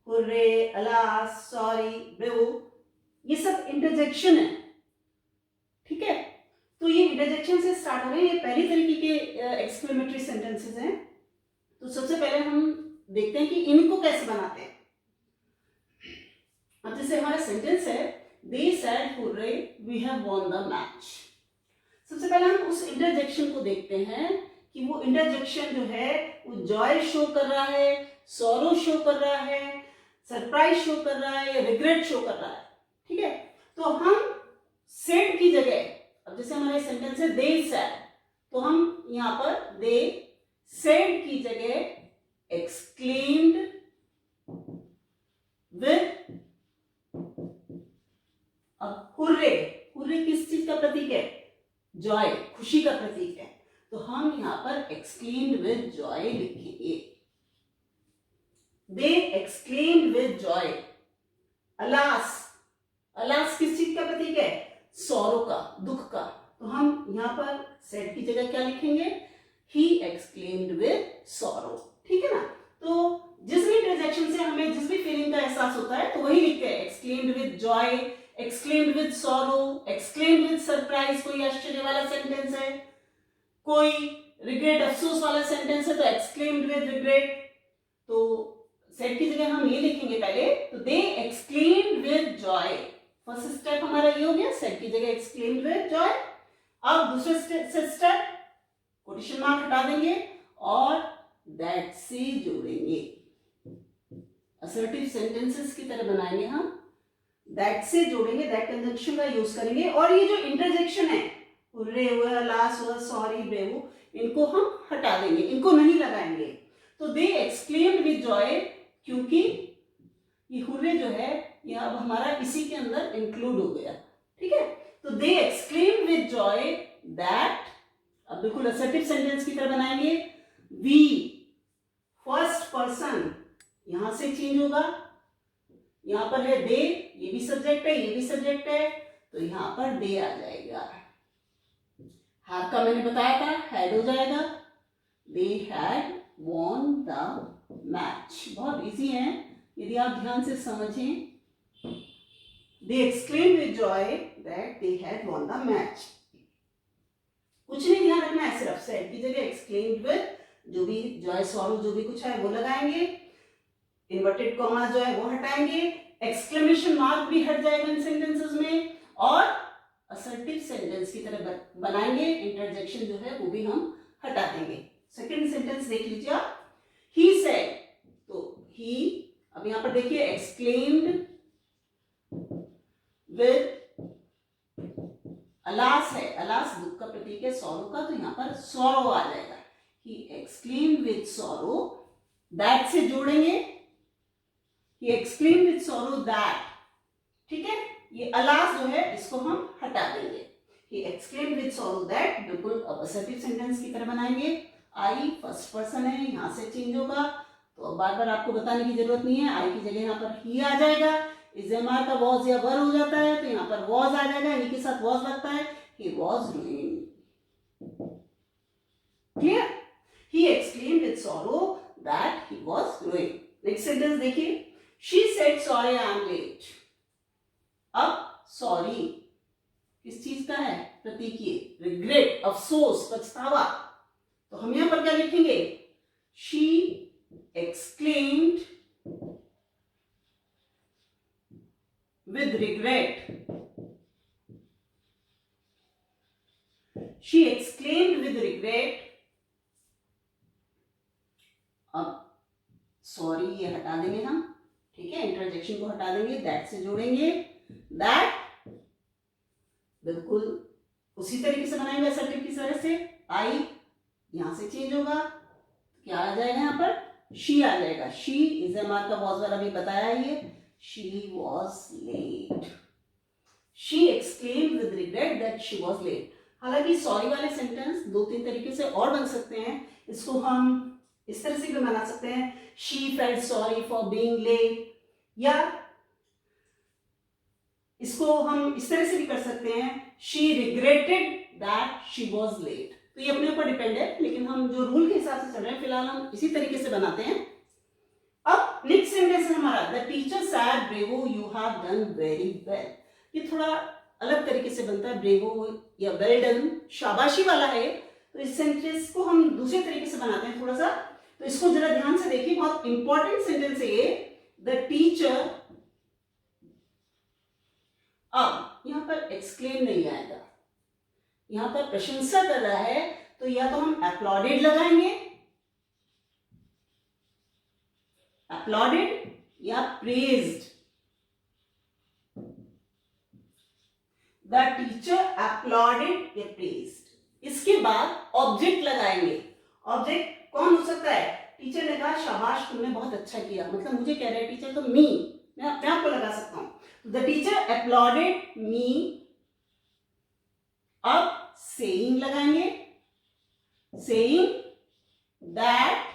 हुर्रे, अलास, सॉरी, ब्रेवो, ये सब इंटरजेक्शन है। ठीक है, तो ये इंटरजेक्शन से स्टार्ट हो रहे हैं, ये पहली तरीके के एक्सक्लेमेटरी सेंटेंसेस हैं। तो सबसे पहले हम देखते हैं कि इनको कैसे बनाते हैं। अब जैसे हमारा सेंटेंस है, they said hurray we have won the match. सबसे पहले हम उस इंटरजेक्शन को देखते हैं कि वो इंटरजेक्शन जो है वो जॉय शो कर रहा है, सॉरो शो कर रहा है, सरप्राइज शो कर रहा है, या रिग्रेट शो कर रहा है। ठीक है, तो हम सेड की जगह, अब जैसे हमारा सेंटेंस है दे सेड, तो हम यहां पर दे सेड की जगह एक्सक्लेम्ड विद, अब हुर्रे, हुर्रे किस चीज का प्रतीक है? जॉय, खुशी का प्रतीक है, तो हम यहां पर एक्सक्लेम्ड विद जॉय लिखेंगे। They exclaimed with joy. Alas, alas किस चीज का प्रतीक है? सॉरो का, दुख का, तो हम यहां पर सेड की जगह क्या लिखेंगे? ही एक्सक्लेम्ड विद सॉरो। ठीक है ना, तो जिस भी इंटरजेक्शन से हमें जिस भी फीलिंग का एहसास होता है तो वही लिखते हैं। Exclaimed with Joy, exclaimed with sorrow, exclaimed with surprise, कोई आश्चर्य वाला सेंटेंस है, कोई रिग्रेट, अफसोस वाला सेंटेंस है तो एक्सक्लेम्ड विद रिग्रेट। तो सेड की जगह हम ये लिखेंगे पहले, तो they exclaimed with joy. First step हमारा ये हो गया, सेड की जगह एक्सक्लेम्ड विद जॉय। अब दूसरे स्टेप, कोटेशन मार्क हटा देंगे और दैट से जोड़ेंगे। असर्टिव सेंटेंसेस की तरह बनाएंगे हम। दैट से जोड़ेंगे, दैट कंजंक्शन का यूज करेंगे। और ये जो इंटरजेक्शन है, हुर्रे हुआ, अलास हुआ, सॉरी, ब्रेवो, इनको हम हटा देंगे, इनको नहीं लगाएंगे। तो दे एक्सक्लेम्ड विद जॉय, क्योंकि ये हुर्रे जो है ये अब हमारा इसी के अंदर इंक्लूड हो गया, ठीक है। तो they exclaimed with Joy that, अब बिल्कुल असर्टिव सेंटेंस की तरह बनाएंगे। वी, फर्स्ट पर्सन, यहां से चेंज होगा, यहां पर है दे, ये भी सब्जेक्ट है, ये भी सब्जेक्ट है, तो यहां पर दे आ जाएगा। हैव का मैंने बताया था हैड हो जाएगा। They had von the match, बहुत इजी है यदि आप ध्यान से समझें। They exclaimed with joy that they had won the match. कुछ नहीं ध्यान रखना है, सिर्फ सेड की जगह exclaimed with, जो भी जॉय सॉरो जो भी कुछ है वो लगाएंगे, इन्वर्टेड कॉमा जो है वो हटाएंगे, एक्सक्लेमेशन मार्क भी हट जाएगा इन सेंटेंसेस में, और असर्टिव सेंटेंस की तरह बनाएंगे, इंटरजेक्शन जो है वो भी हम हटा देंगे। सेकंड सेंटेंस देख लीजिए आप, ही सेड, तो ही, अब यहां पर देखिए एक्सक्लेम्ड विद, अलास है, अलास दुख का प्रतीक है, सॉरो का, तो यहां पर सॉरो आ जाएगा। ही एक्सक्लेम्ड विद सॉरो, दैट से जोड़ेंगे, ही एक्सक्लेम्ड विद सॉरो दैट, ठीक है। ये अलास जो है इसको हम हटा देंगे। ही एक्सक्लेम्ड विद सॉरो दैट, बिल्कुल असर्टिव सेंटेंस की तरह बनाएंगे। आई फर्स्ट पर्सन है, यहां से चेंज होगा, तो अब बार बार आपको बताने की जरूरत नहीं है, आई की जगह यहाँ पर ही आ जाएगा। इज एम आर का वॉज या वर हो जाता है, तो यहाँ पर वॉज आ जाएगा, ही के साथ वॉज लगता है, he was doing, clear. He exclaimed with sorrow that he was doing. Next sentence देखिए, she said sorry I am late. अब सॉरी किस चीज का है, प्रतीकीय, रिग्रेट, अफसोस, पछतावा, तो हम यहां पर क्या लिखेंगे, she exclaimed with regret, she exclaimed with regret। अब सॉरी ये हटा देंगे हम, ठीक है, इंटरजेक्शन को हटा देंगे, दैट से जोड़ेंगे, दैट बिल्कुल उसी तरीके से बनाएंगे असर्टिव की तरह से। आई यहां से चेंज होगा, क्या आ जाएगा यहाँ पर, शी आ जाएगा। शी इज एम आर का वॉज वाला भी बताया ये, she was late. She exclaimed with regret that she was late. हालांकि सॉरी वाले सेंटेंस दो तीन तरीके से और बन सकते हैं, इसको हम इस तरह से भी बना सकते हैं, she felt sorry for being late, या इसको हम इस तरह से भी कर सकते हैं, she regretted that she was late. तो ये अपने ऊपर डिपेंड है, लेकिन हम जो रूल के हिसाब से चल रहे हैं फिलहाल हम इसी तरीके से बनाते हैं। अब नेक्स्ट सेंटेंस है हमारा, the teacher said bravo you have done very well. ये थोड़ा अलग तरीके से बनता है, ब्रेवो या वेल डन शाबाशी वाला है, तो इस सेंटेंस को हम दूसरे तरीके से बनाते हैं थोड़ा सा, तो इसको जरा ध्यान से देखिए, बहुत इंपॉर्टेंट सेंटेंस है ये। द टीचर, अब यहां पर एक्सक्लेम नहीं आएगा, यहां पर प्रशंसा कर रहा है, तो या तो हम अपलॉडेड लगाएंगे, अपलॉडेड या प्रेज्ड। द टीचर अपलॉडेड या प्रेज्ड। इसके बाद ऑब्जेक्ट लगाएंगे। ऑब्जेक्ट कौन हो सकता है, टीचर ने कहा शाबाश तुमने बहुत अच्छा किया, मतलब मुझे कह रहा है टीचर, तो मी, मैं अपने आप को लगा सकता हूं। द टीचर अपलॉडेड मी। अब सेइंग लगाएंगे, saying that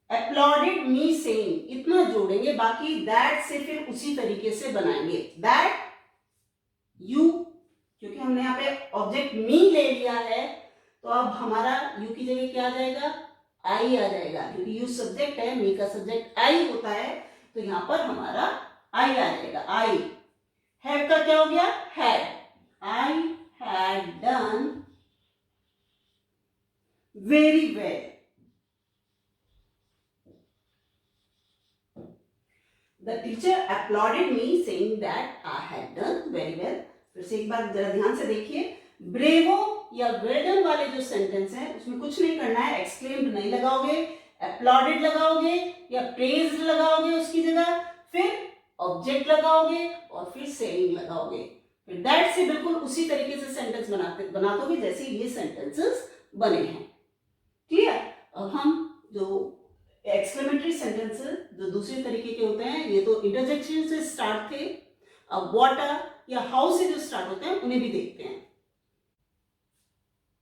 uploaded me saying, इतना जोड़ेंगे, बाकी दैट से फिर उसी तरीके से बनाएंगे, दैट यू, क्योंकि हमने यहाँ पे ऑब्जेक्ट मी ले लिया है, तो अब हमारा यू की जगह क्या आ जाएगा, आई आ जाएगा, क्योंकि यू सब्जेक्ट है, मी का सब्जेक्ट आई होता है, तो यहां पर हमारा आई आ जाएगा, आई। हैव का क्या हो गया, had, I had done very well। The teacher applauded me saying that I had done very well। फिर से एक बार जरा ध्यान से देखिए, ब्रेवो या वेल डन वाले जो सेंटेंस है उसमें कुछ नहीं करना है, एक्सक्लेम्ड नहीं लगाओगे, अपलॉडेड लगाओगे या प्रेज्ड लगाओगे उसकी जगह, फिर ऑब्जेक्ट लगाओगे और फिर सेइंग लगाओगे, फिर दैट से बिल्कुल उसी तरीके से सेंटेंस बनाते जैसे ये सेंटेंसेस बने हैं। क्लियर? अब हम जो एक्सक्लेमेटरी सेंटेंसेस जो दूसरे तरीके के होते हैं, ये तो इंटरजेक्शन से स्टार्ट थे, अब वाटर या हाउ से जो स्टार्ट होते हैं उन्हें भी देखते हैं।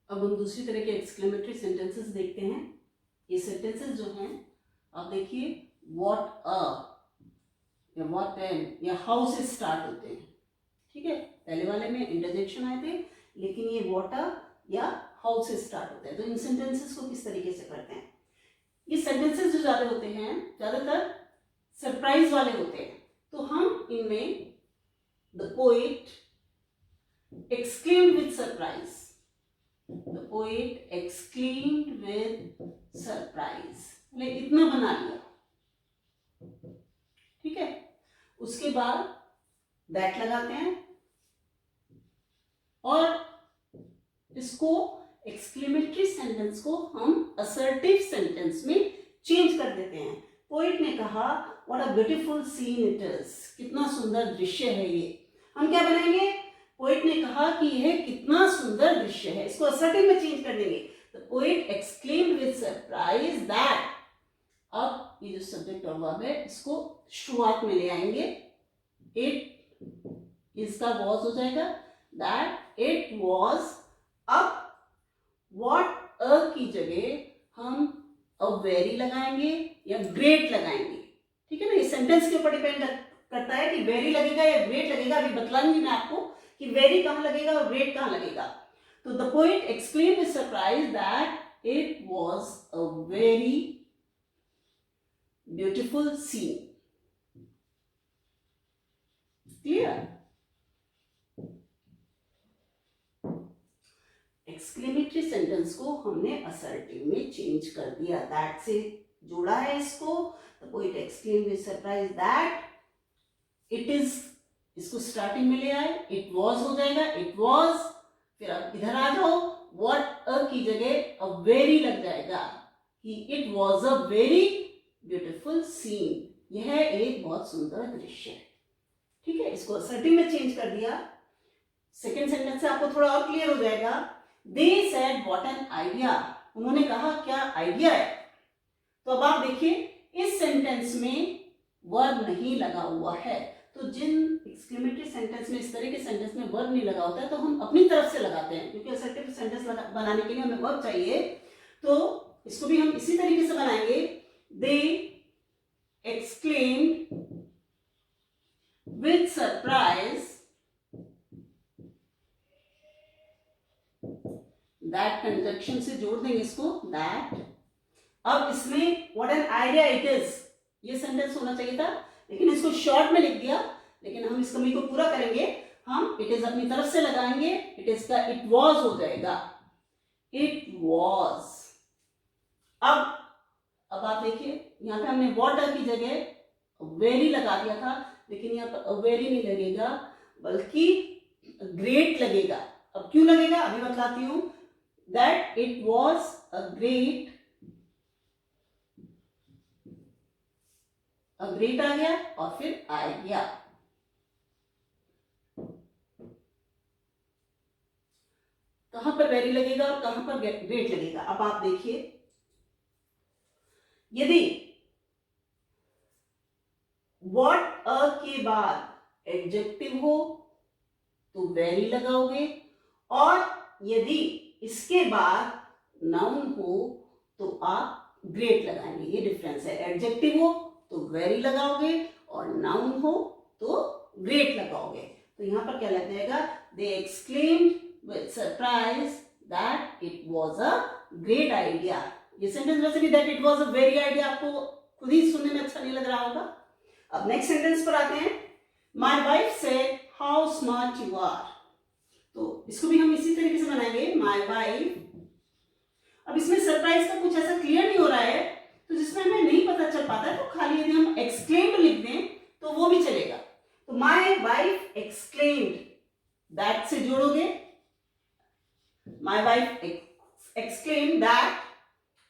अब हम दूसरी तरह के एक्सक्लेमेटरी सेंटेंसेस देखते हैं। ये सेंटेंसेस जो हैं, आप देखिए व्हाट अ या व्हाट एन या हाउ से स्टार्ट होते हैं। ठीक है, पहले वाले में इंटरजेक्शन आए थे, लेकिन ये व्हाट अ या हाउ से स्टार्ट होते हैं। तो इन सेंटेंसेस को किस तरीके से करते हैं? ये सेंटेंसेस जो ज्यादा होते हैं, ज्यादातर सरप्राइज वाले होते हैं, तो हम इनमें the poet exclaimed with surprise, the poet exclaimed with surprise, मैंने इतना बना लिया। ठीक है, उसके बाद दैट लगाते हैं और इसको एक्सक्लेमेटरी सेंटेंस को हम असर्टिव सेंटेंस में चेंज कर देते हैं। पोएट ने कहा what a beautiful seen it is, कितना सुंदर दृश्य है ये। हम क्या बनाएंगे? पोएट ने कहा कि यह कितना सुंदर दृश्य है, इसको असर्टिव में चेंज कर देंगे। The poet exclaimed with surprise that, अब ये जो सब्जेक्ट और वर्ब है इसको शुरुआत में ले आएंगे, इट इसका वॉज हो जाएगा, दैट इट वॉज। अब व्हाट अ की जगह हम अ वेरी लगाएंगे या ग्रेट लगाएंगे। ठीक है ना, ये सेंटेंस के ऊपर डिपेंड करता है कि वेरी लगेगा या ग्रेट लगेगा। अभी बतलाऊंगी मैं आपको कि वेरी कहां लगेगा और ग्रेट कहां लगेगा। तो the poet exclaimed with surprise that it was a very beautiful scene. Clear? Exclamatory sentence को हमने असर्टिव में चेंज कर दिया, दैट से जोड़ा है इसको। The poet exclaimed with surprise that it is, इसको स्टार्टिंग में ले आए, इट वॉज हो जाएगा, इट वॉज। फिर अब इधर आ जाओ, व्हाट अ की जगह अ वेरी लग जाएगा कि it was a very beautiful scene, यह एक बहुत सुंदर दृश्य है। ठीक है, इसको असर्टिव में चेंज कर दिया। सेकेंड सेंटेंस से आपको थोड़ा और क्लियर हो जाएगा। They said what an idea, उन्होंने कहा क्या आइडिया है। तो अब आप देखिए इस सेंटेंस में वर्ब नहीं लगा हुआ है, तो जिन एक्सक्लेमेटरी सेंटेंस में, इस तरह के सेंटेंस में वर्ब नहीं लगा होता है तो हम अपनी तरफ से लगाते हैं, क्योंकि असर्टिव सेंटेंस बनाने के लिए हमें वर्ब चाहिए। तो इसको भी हम इसी तरीके से बनाएंगे। They exclaimed with surprise that, conjunction से जोड़ देंगे इसको, दैट। अब इसमें what an idea it is, ये सेंटेंस होना चाहिए था, लेकिन इसको शॉर्ट में लिख दिया। लेकिन हम इस कमी को पूरा करेंगे, हम इट इज अपनी तरफ से लगाएंगे, इट इज का इट वॉज हो जाएगा, इट वॉज। अब आप देखिए यहाँ पे हमने वाटर की जगह वेरी लगा दिया था, लेकिन यहाँ पर वेरी नहीं लगेगा बल्कि ग्रेट लगेगा। अब क्यों लगेगा अभी बतलाती हूं। That it was a great आ गया और फिर आइडिया। कहां पर वेरी लगेगा और कहां पर ग्रेट लगेगा। अब आप देखिए, यदि व्हाट अ के बाद एडजेक्टिव हो तो वेरी लगाओगे, और यदि इसके बाद नाउन हो तो आप ग्रेट लगाएंगे। ये डिफरेंस है, एडजेक्टिव हो तो वेरी लगाओगे और नाउन हो तो ग्रेट लगाओगे। तो यहां पर क्या लग जाएगा, they exclaimed with surprise that it was a great idea. ये सेंटेंस वैसे भी that it was a very idea आपको खुद ही सुनने में अच्छा नहीं लग रहा होगा। अब नेक्स्ट सेंटेंस पर आते हैं। My wife said how smart you are, तो इसको भी हम इसी तरीके से बनाएंगे, माय वाइफ। अब इसमें सरप्राइज का कुछ ऐसा क्लियर नहीं हो रहा है, तो जिसमें हमें नहीं पता चल पाता है, तो खाली यदि हम एक्सक्लेम्ड लिख दें तो वो भी चलेगा। तो माय वाइफ एक्सक्लेम्ड, दैट से जोड़ोगे, माय वाइफ एक्सक्लेम्ड दैट।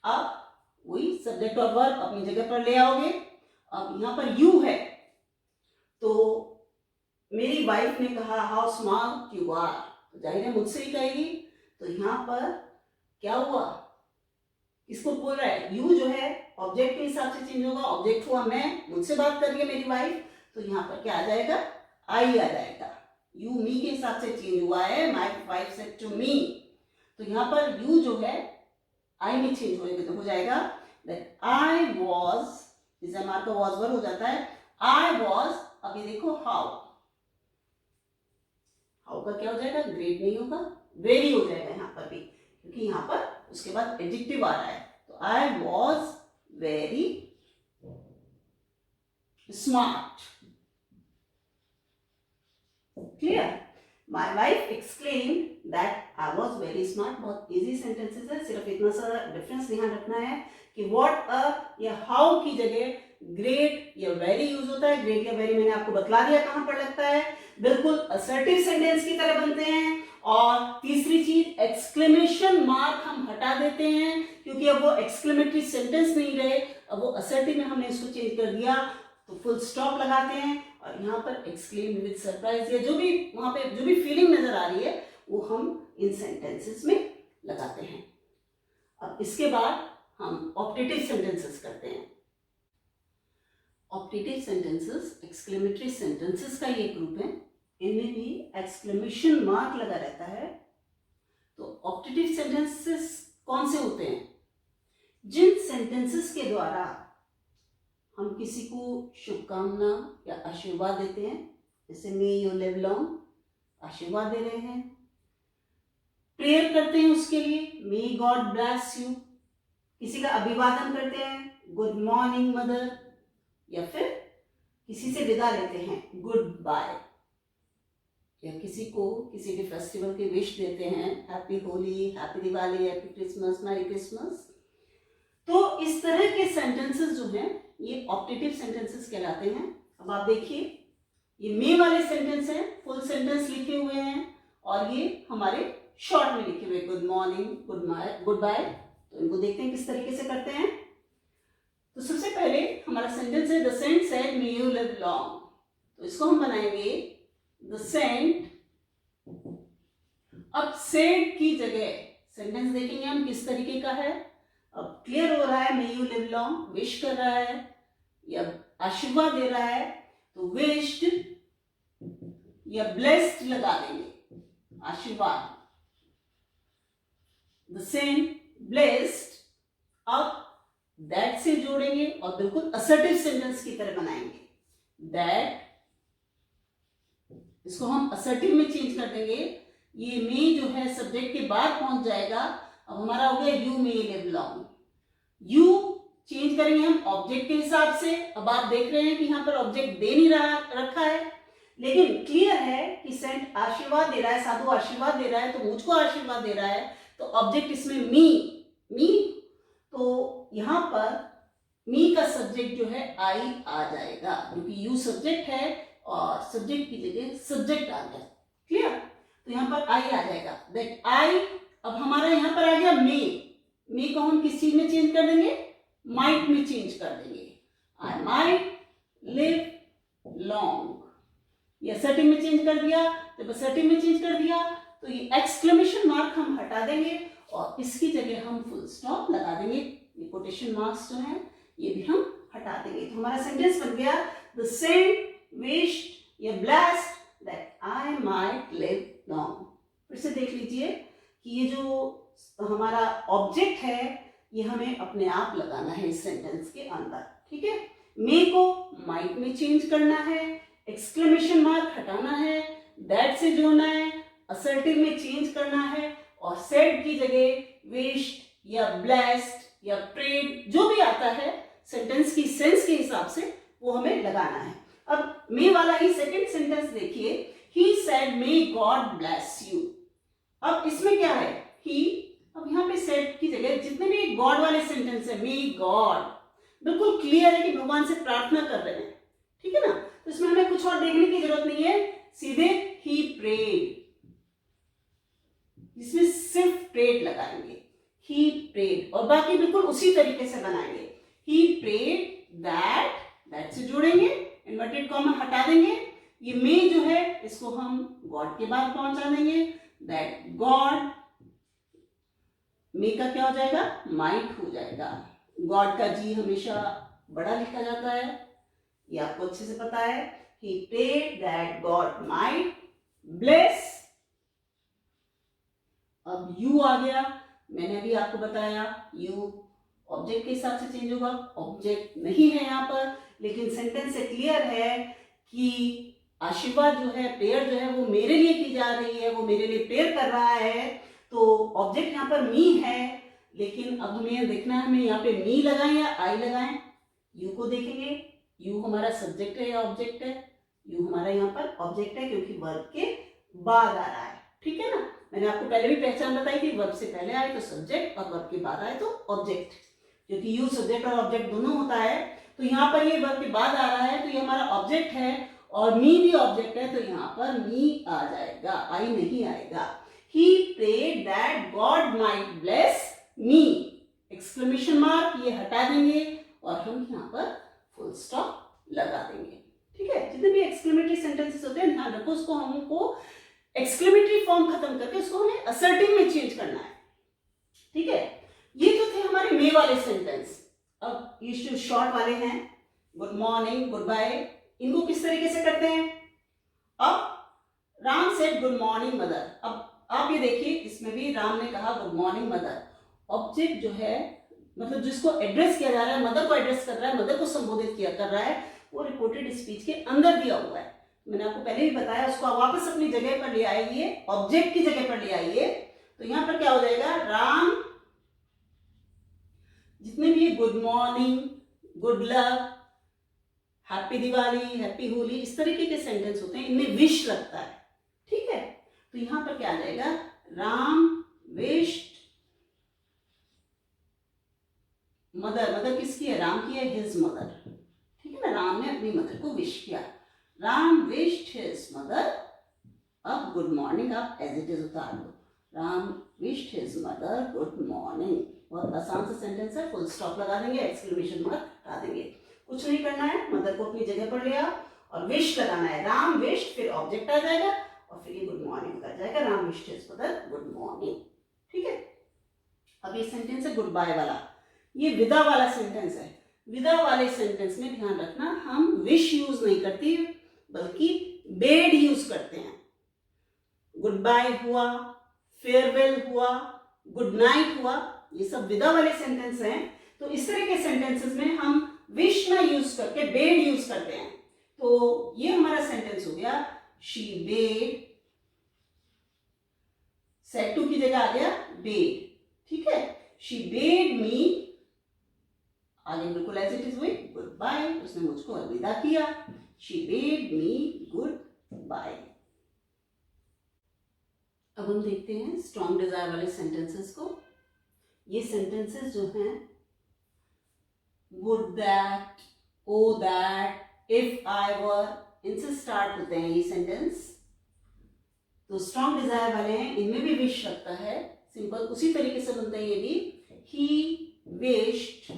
अब वही सब्जेक्ट और वर्ब अपनी जगह पर ले आओगे। अब यहां पर यू है, तो मेरी वाइफ ने कहा हाउ स्मार्ट यू आर, तो जाहिर है मुझसे ही कहेगी। तो यहाँ पर क्या हुआ, किसको बोल रहा है, यू जो है ऑब्जेक्ट के हिसाब से चेंज होगा, ऑब्जेक्ट हुआ मैं, मुझसे बात कर रही है मेरी वाइफ, तो यहाँ पर क्या आ जाएगा, आई आ जाएगा। यू मी के हिसाब से चेंज हुआ है, my wife said to me, तो यहाँ पर यू जो है आई में चेंज होएगा, तो हो जाएगा दैट आई वॉज, इस मार्क का वॉज वर हो जाता है, आई वॉज, अभी देखो हाउ, हाउ का क्या हो जाएगा, ग्रेट नहीं होगा, वेरी हो जाएगा यहाँ पर भी, क्योंकि यहाँ पर उसके बाद एडजेक्टिव आ रहा है। तो I was very smart, clear. My wife exclaimed that I was very smart. बहुत इजी सेंटेंसेस है, सिर्फ इतना सा डिफरेंस ध्यान रखना है कि व्हाट अ या हाउ की जगह ग्रेट या वेरी यूज होता है। ग्रेट या वेरी मैंने आपको बतला दिया कहां पर लगता है, बिल्कुल असर्टिव सेंटेंस की तरह बनते हैं। और तीसरी चीज, एक्सक्लेमेशन मार्क हम हटा देते हैं, क्योंकि अब वो एक्सक्लेमेटरी सेंटेंस नहीं रहे, अब वो असर्टिव में हमने इसको चेंज कर दिया, तो फुल स्टॉप लगाते हैं और यहाँ पर एक्सक्लेम्ड विद सरप्राइज या जो भी वहां पे जो भी फीलिंग नजर आ रही है वो हम इन सेंटेंसेस में लगाते हैं। अब इसके बाद हम ऑप्टेटिव सेंटेंसेस करते हैं। ऑप्टेटिव सेंटेंसेस एक्सक्लेमेटरी सेंटेंसेस का ये ग्रुप है, इनमें भी एक्सक्लेमेशन मार्क लगा रहता है। तो ऑप्टेटिव सेंटेंसेस कौन से होते हैं, जिन सेंटेंसेस के द्वारा हम किसी को शुभकामना या आशीर्वाद देते हैं, जैसे मे यू लिव लॉन्ग, आशीर्वाद दे रहे हैं। प्रेयर करते हैं उसके लिए, मे गॉड ब्लेस यू। किसी का अभिवादन करते हैं, गुड मॉर्निंग मदर, या फिर किसी से विदा लेते हैं, गुड बाय, या किसी को किसी के फेस्टिवल की विश देते हैं, happy Holi, happy Diwali, happy Christmas, merry Christmas. तो इस तरह के सेंटेंसेस जो हैं ये ऑप्टेटिव सेंटेंसेस कहलाते हैं। अब आप देखिए, ये मे वाले सेंटेंस हैं, फुल सेंटेंस लिखे हुए हैं, और ये हमारे शॉर्ट में लिखे हुए, गुड मॉर्निंग, गुड बाय। तो इनको देखते हैं किस तरीके से करते हैं। तो सबसे पहले हमारा सेंटेंस है, the saint said may you live long, तो इसको हम बनाएंगे द सेंट। अब सेड की जगह सेंटेंस देखेंगे हम किस तरीके का है। अब क्लियर हो रहा है, मे यू लिव लॉन्ग, विश कर रहा है या आशीर्वाद दे रहा है, तो विश्ड या ब्लेस्ड लगा देंगे, आशीर्वाद, द सेंट ब्लेस्ड। अब दैट से जोड़ेंगे और बिल्कुल असर्टिव सेंटेंस की तरह बनाएंगे, दैट, इसको हम असर्टिव में चेंज कर देंगे। ये मे जो है सब्जेक्ट के बाद पहुंच जाएगा। अब हमारा हो गया you may live long, you change करेंगे हम ऑब्जेक्ट के हिसाब से। अब आप देख रहे हैं कि यहाँ पर ऑब्जेक्ट दे नहीं रखा है, लेकिन क्लियर है कि सेंट आशीर्वाद दे रहा है, साधु आशीर्वाद दे रहा है, तो मुझको आशीर्वाद दे रहा है, तो ऑब्जेक्ट इसमें मी, तो यहाँ पर मी का सब्जेक्ट जो है आई आ जाएगा, क्योंकि यू सब्जेक्ट है और सब्जेक्ट की जगह सब्जेक्ट आ गया, क्लियर। तो यहाँ पर आई आ जाएगा, दैट आई। अब हमारा यहाँ पर आ गया मे को हम किस चीज में चेंज कर देंगे, माइट में चेंज कर देंगे, आई माइट लिव लॉन्ग, या सर्टिव में चेंज कर दिया, जब सर्टिव में चेंज कर दिया तो ये एक्सक्लेमेशन मार्क हम हटा देंगे और इसकी जगह हम फुल स्टॉप लगा देंगे। ये कोटेशन मार्क्स जो हैं ये भी हम हटा देंगे। तो हमारा सेंटेंस बन गया, द सेंट विश्ड या blessed that I might live long. फिर से देख लीजिए कि ये जो हमारा ऑब्जेक्ट है ये हमें अपने आप लगाना है इस सेंटेंस के अंदर, ठीक है। मे को माइट में चेंज करना है, एक्सक्लेमेशन मार्क हटाना है, दैट से जोड़ना है, असर्टिव में चेंज करना है, और सेड की जगह विश्ड या ब्लेस्ड या प्रेड जो भी आता है सेंटेंस की सेंस के हिसाब से वो हमें लगाना है। अब मे वाला ही सेकंड सेंटेंस देखिए, he said may God bless you. अब इसमें क्या है, ही, अब यहाँ पे सेड की जगह जितने भी गॉड वाले सेंटेंस है, मे गॉड, बिल्कुल क्लियर है कि भगवान से प्रार्थना कर रहे हैं, ठीक है ना। तो इसमें हमें कुछ और देखने की जरूरत नहीं है, सीधे ही प्रेड, इसमें सिर्फ प्रेड लगाएंगे, ही प्रेड, और बाकी बिल्कुल उसी तरीके से बनाएंगे, ही प्रेड दैट से जोड़ेंगे एंड इन्वर्टेड कॉमा हटा देंगे, ये मे जो है इसको हम गॉड के बाद पहुंचा देंगे, दैट गॉड, मे का क्या हो जाएगा, माइट हो जाएगा। गॉड का जी हमेशा बड़ा लिखा जाता है, ये आपको अच्छे से पता है। he prayed that God might bless, अब यू आ गया, मैंने अभी आपको बताया यू ऑब्जेक्ट के हिसाब से चेंज होगा, ऑब्जेक्ट नहीं है यहाँ पर, लेकिन सेंटेंस से क्लियर है कि आशीर्वाद जो है, प्रेयर जो है वो मेरे लिए की जा रही है, वो मेरे लिए प्रेयर कर रहा है, तो ऑब्जेक्ट यहाँ पर मी है, लेकिन अब हमें देखना है हमें यहाँ पे मी लगाएं या आई लगाएं। यू को देखेंगे, यू हमारा सब्जेक्ट है या ऑब्जेक्ट है, यू हमारा यहाँ पर ऑब्जेक्ट है क्योंकि वर्ब के बाद आ रहा है, ठीक है ना। मैंने आपको पहले भी पहचान बताई थी, वर्ब से पहले आए तो सब्जेक्ट और वर्ब के बाद आए तो ऑब्जेक्ट, क्योंकि यू सब्जेक्ट और ऑब्जेक्ट दोनों होता है, तो यहाँ पर ये वर्ब के बाद आ रहा है तो ये हमारा ऑब्जेक्ट है, और मी भी ऑब्जेक्ट है, तो यहाँ पर मी आ जाएगा, आई नहीं आएगा। He prayed that God might bless me, exclamation mark ये हटा देंगे और हम यहाँ पर फुल स्टॉप लगा देंगे, ठीक है। जितने भी एक्सक्लेमेटरी सेंटेंसेस होते हैं ध्यान रखो, उसको हमको एक्सक्लेमेटरी फॉर्म खत्म करके उसको हमें असर्टिव में चेंज करना है, ठीक है। ये जो थे हमारे मे वाले सेंटेंस। अब ये शॉर्ट वाले हैं, गुड मॉर्निंग, गुड बाय, इनको किस तरीके से करते हैं। अब Ram said good morning mother, अब आप ये देखिए इसमें भी राम ने कहा गुड मॉर्निंग मदर, ऑब्जेक्ट जो है मतलब जिसको एड्रेस किया जा रहा है, मदर को एड्रेस कर रहा है, मदर को संबोधित किया कर रहा है, वो रिपोर्टेड स्पीच के अंदर दिया हुआ है। मैंने आपको पहले भी बताया, उसको आप वापस अपनी जगह पर ले आइए, ऑब्जेक्ट की जगह पर ले आइए, तो यहां पर क्या हो जाएगा, राम, जितने भी good morning, good luck, happy Diwali, happy Holi, इस तरीके के सेंटेंस होते हैं, इनमें विश लगता है, ठीक है। तो यहां पर क्या आ जाएगा, राम विश्ड मदर, मदर किसकी है, राम की है, हिज मदर, ठीक है ना, राम ने अपनी मदर को विश किया, राम विश्ड हिज मदर। अब गुड मॉर्निंग आप एज इट इज उतार दो, Ram wished his mother good morning, बहुत आसान सा सेंटेंस है, फुल स्टॉप लगा देंगे, एक्सक्लेमेशन मार्क हटा देंगे, कुछ नहीं करना है, मदर को अपनी जगह पर ले आओ और विश लगाना है, राम विश्ड, फिर ऑब्जेक्ट आ जाएगा और फिर ये गुड मॉर्निंग कर जाएगा, Ram wished his mother good morning, ठीक है। अब ये सेंटेंस है गुड बाय वाला, ये विदा वाला सेंटेंस है। विदा वाले सेंटेंस में ध्यान रखना, हम विश यूज नहीं करते बल्कि बेड यूज करते हैं। गुड बाय हुआ, फेयरवेल हुआ, गुड नाइट हुआ, ये सब विदा वाले सेंटेंस हैं। तो इस तरह के सेंटेंसेस में हम विश ना यूज करके बेड यूज करते हैं। तो ये हमारा सेंटेंस हो गया, शी बेड, सेड टू की जगह आ गया बेड, ठीक है। शी बेड मी, आगे बिल्कुल एज इट इज हुई, गुड बाय, उसने मुझको अलविदा किया, she bade me goodbye. अब हम देखते हैं स्ट्रॉन्ग डिजायर वाले सेंटेंसेस को। ये सेंटेंसेस जो हैं, would that, o that, if I were, इनसे स्टार्ट होते हैं ये सेंटेंस। तो स्ट्रॉन्ग डिजायर वाले हैं, इनमें भी विश लगता है, सिंपल उसी तरीके से बनते हैं ये भी, ही विश्ड।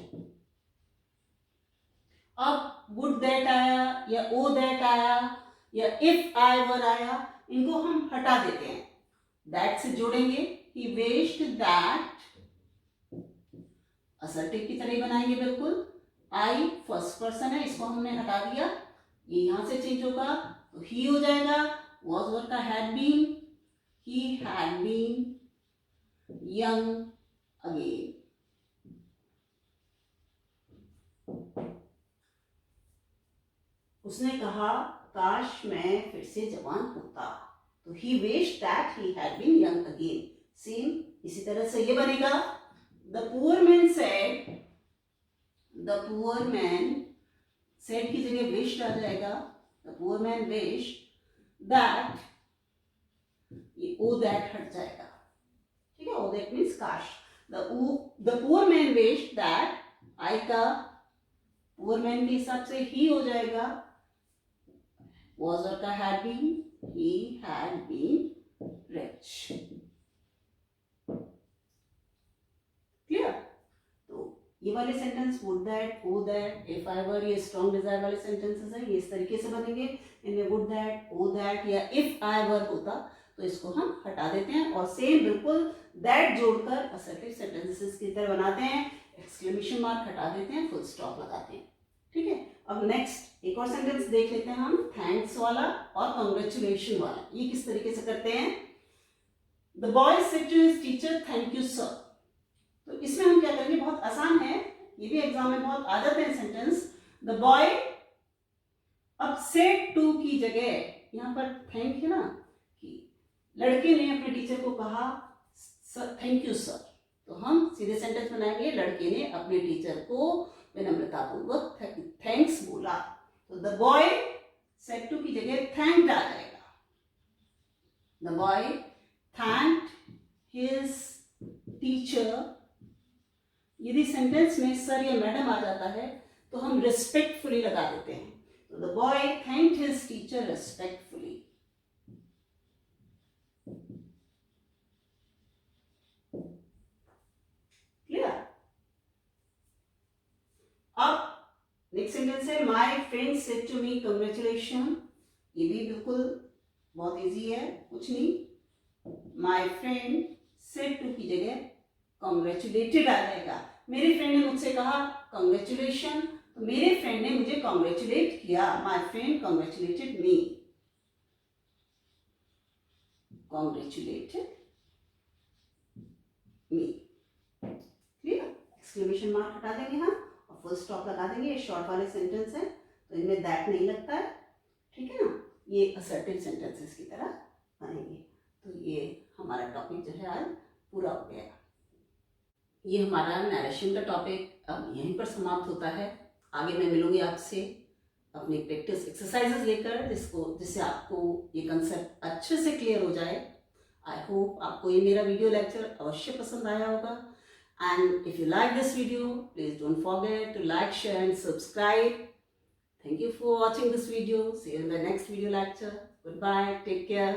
अब वुड दैट आया या ओ दैट आया या इफ आई वर आया, इनको हम हटा देते हैं, दैट से जोड़ेंगे, ही विश्ड दैट, असर्टिव की तरह बनाएंगे बिल्कुल। आई फर्स्ट पर्सन है, इसको हमने हटा दिया, ये यहां से चेंज होगा तो ही हो जाएगा, वॉज वर का had been, he had been young again. उसने कहा काश मैं फिर से जवान होता, तो he wished that he had been young again. Same इसी तरह से ये बनेगा, the poor man said, the poor man said की जगह विश्ड आ जाएगा, the poor man wished that, ये ओ दैट हट जाएगा, ठीक है, ओ दैट मीन्स काश। The poor man wished that, I का पुअर मैन के हिसाब से ही हो जाएगा, was or का had been, he had been rich, clear. तो ये वाले सेंटेंस वुड दैट, वो दैट, इफ आई वर, ये स्ट्रॉन्ग डिजायर वाले सेंटेंसेस हैं, ये इस तरीके से बनेंगे। इनमें वुड दैट, वो दैट या इफ आई वर होता तो इसको हम हटा देते हैं और सेम बिल्कुल दैट जोड़कर असर्टिव सेंटेंसेस की तरह बनाते हैं। एक्सक्लेमेशन मार्क हटा देते हैं, फुल स्टॉप लगाते हैं। ठीक है, अब नेक्स्ट एक और सेंटेंस देख लेते हैं हम, थैंक्स वाला और कांग्रेचुलेशन वाला। ये किस तरीके से करते हैं? The boy said to his teacher thank you sir. तो इसमें हम क्या करेंगे, बहुत आसान है, ये भी एग्जाम में बहुत आ जाते हैं सेंटेंस। द बॉय, अब सेड टू की जगह यहाँ पर थैंक है ना, कि लड़के ने अपने टीचर को कहा सर थैंक यू सर, तो हम सीधे सेंटेंस बनाएंगे, लड़के ने अपने टीचर को विनम्रतापूर्वक थैंक्स बोला। तो द बॉय सेड टू की जगह थैंक्ड आ जाएगा। The boy thanked his teacher. यदि सेंटेंस में सर या मैडम आ जाता है तो हम रिस्पेक्टफुली लगा देते हैं। तो the boy thanked his teacher respectfully. Clear? अब नेक्स्ट सेंटेंस है, my friend said to me congratulation. ये भी बिल्कुल बहुत इजी है, कुछ नहीं। माय फ्रेंड सेड टू की जगह कॉन्ग्रेचुलेटेड आ जाएगा। मेरे फ्रेंड ने मुझसे कहा कॉन्ग्रेचुलेशन, तो मेरे फ्रेंड ने मुझे कॉन्ग्रेचुलेट किया। My friend congratulated me, congratulated me. Clear? Exclamation mark हटा देंगे हम और फुल स्टॉप लगा देंगे। ये शॉर्ट वाले सेंटेंस है तो इनमें दैट नहीं लगता है, ठीक है ना। ये असर्टिव सेंटेंसेस की तरह बनेंगे। तो ये हमारा टॉपिक जो है आज पूरा हो गया। ये हमारा नरेशन का टॉपिक अब यहीं पर समाप्त होता है। आगे मैं मिलूंगी आपसे अपनी प्रैक्टिस एक्सरसाइजेस लेकर, जिससे आपको ये कंसेप्ट अच्छे से क्लियर हो जाए। आई होप आपको ये मेरा वीडियो लेक्चर अवश्य पसंद आया होगा। And if you like this video, please don't forget to like, share and subscribe. Thank you for watching this video. See you in the next video lecture. Goodbye. Take care.